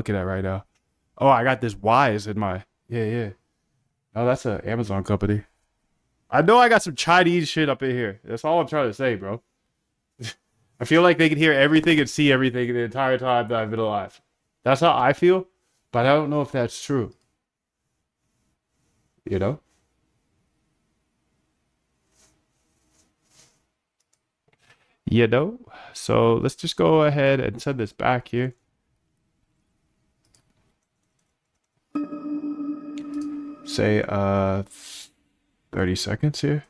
looking at right now. Oh, I got this Wise in my yeah. Oh, that's an Amazon company. I know I got some Chinese shit up in here. That's all I'm trying to say, bro. I feel like they can hear everything and see everything the entire time that I've been alive. That's how I feel, but I don't know if that's true. You know? You know? So let's just go ahead and send this back here. Say 30 seconds here.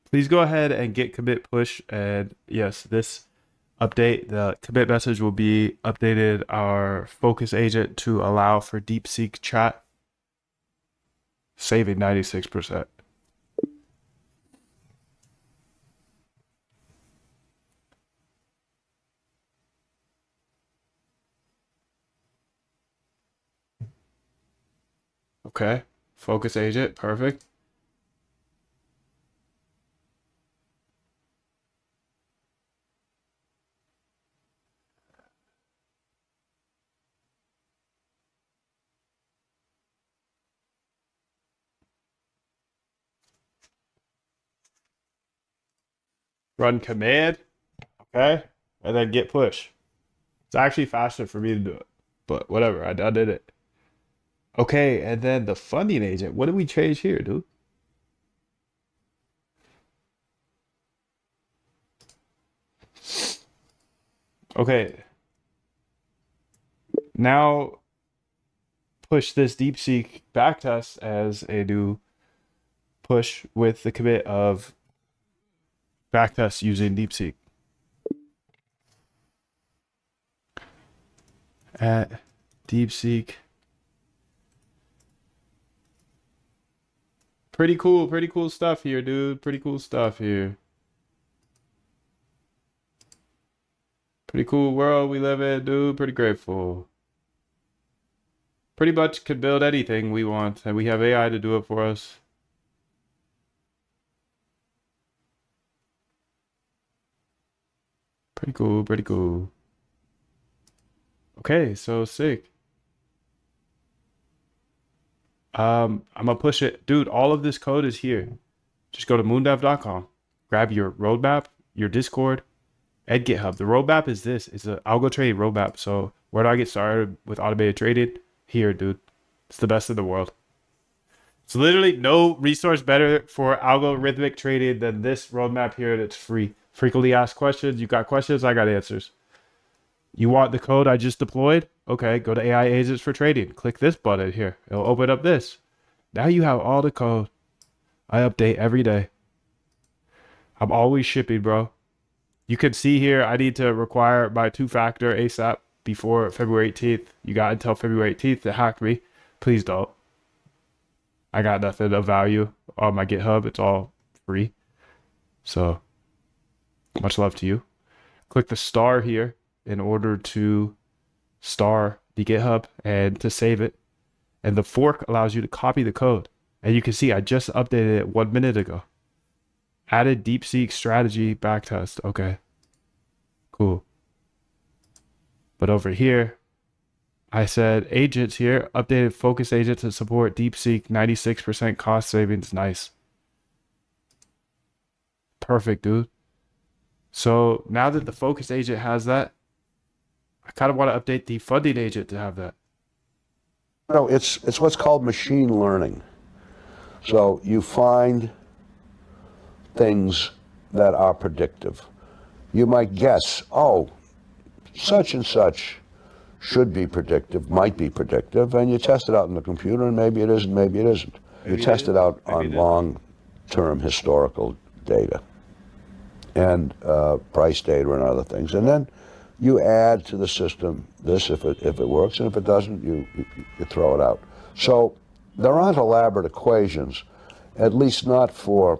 Please go ahead and get commit push. And yes, this update, the commit message will be updated our focus agent to allow for DeepSeek chat, saving 96%. Okay, focus agent, perfect. Run command, okay, and then get push. It's actually faster for me to do it, but whatever, I did it. Okay, and then the funding agent. What did we change here, dude? Okay, now push this DeepSeek backtest as a new push with the commit of backtest using DeepSeek. At DeepSeek. Pretty cool stuff here, dude. Pretty cool stuff here. Pretty cool world we live in, dude. Pretty grateful. Pretty much can build anything we want, and we have AI to do it for us. Pretty cool, pretty cool. Okay, so sick. I'm gonna push it. Dude, all of this code is here. Just go to moondev.com, grab your roadmap, your Discord, and GitHub. The roadmap is this. It's an algo trading roadmap. So where do I get started with automated trading? Here, dude. It's the best in the world. It's literally no resource better for algorithmic trading than this roadmap here that's free. Frequently asked questions. You got questions, I got answers. You want the code I just deployed? Okay, go to AI agents for trading. Click this button here. It'll open up this. Now you have all the code. I update every day. I'm always shipping, bro. You can see here, I need to require my two-factor ASAP before February 18th. You got until February 18th to hack me. Please don't. I got nothing of value on my GitHub. It's all free. So, much love to you. Click the star here in order to star the GitHub and to save it. And the fork allows you to copy the code. And you can see I just updated it 1 minute ago. Added DeepSeek strategy backtest. Okay, cool. But over here, I said agents here, updated focus agent to support DeepSeek, 96% cost savings. Nice. Perfect, dude. So now that the focus agent has that, I kind of want to update the funding agent to have that. No, it's what's called machine learning. So you find things that are predictive. You might guess, oh, such and such should be predictive, might be predictive, and you test it out in the computer, and maybe it isn't, maybe it isn't. You test it out on long-term historical data and price data and other things, and then you add to the system this if it works, and if it doesn't, you throw it out. So there aren't elaborate equations, at least not for.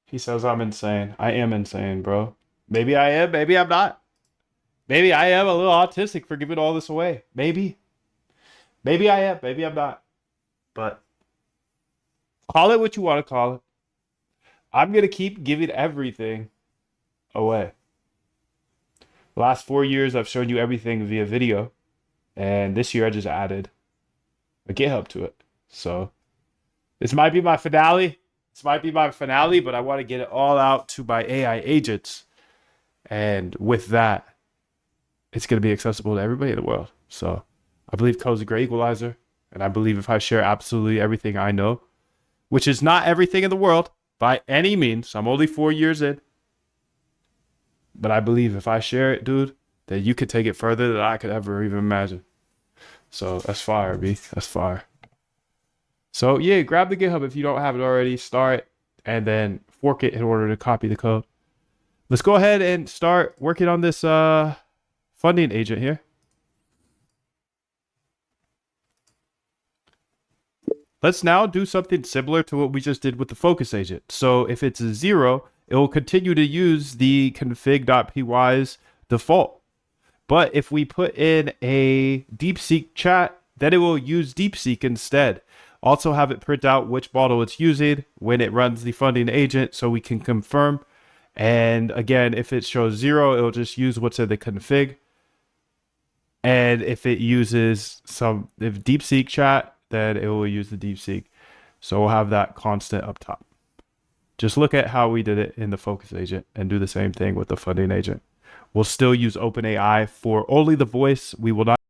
He says I'm insane. I am insane, bro. Maybe I am, maybe I'm not. Maybe I am a little autistic for giving all this away. Maybe. Maybe I am, maybe I'm not. But call it what you want to call it. I'm going to keep giving everything away. The last 4 years, I've shown you everything via video. And this year, I just added a GitHub to it. So this might be my finale. This might be my finale, but I want to get it all out to my AI agents. And with that, it's going to be accessible to everybody in the world. So I believe code's a great equalizer. And I believe if I share absolutely everything I know, which is not everything in the world by any means, I'm only 4 years in. But I believe if I share it, dude, that you could take it further than I could ever even imagine. So that's fire, B. That's fire. So yeah, grab the GitHub if you don't have it already. Start and then fork it in order to copy the code. Let's go ahead and start working on this funding agent here. Let's now do something similar to what we just did with the focus agent. So if it's a 0, it will continue to use the config.py's default. But if we put in a DeepSeek chat, then it will use DeepSeek instead. Also have it print out which model it's using when it runs the funding agent so we can confirm. And again, if it shows 0, it'll just use what's in the config. And if it uses if DeepSeek chat, then it will use the DeepSeek. So we'll have that constant up top. Just look at how we did it in the focus agent and do the same thing with the funding agent. We'll still use OpenAI for only the voice. We will not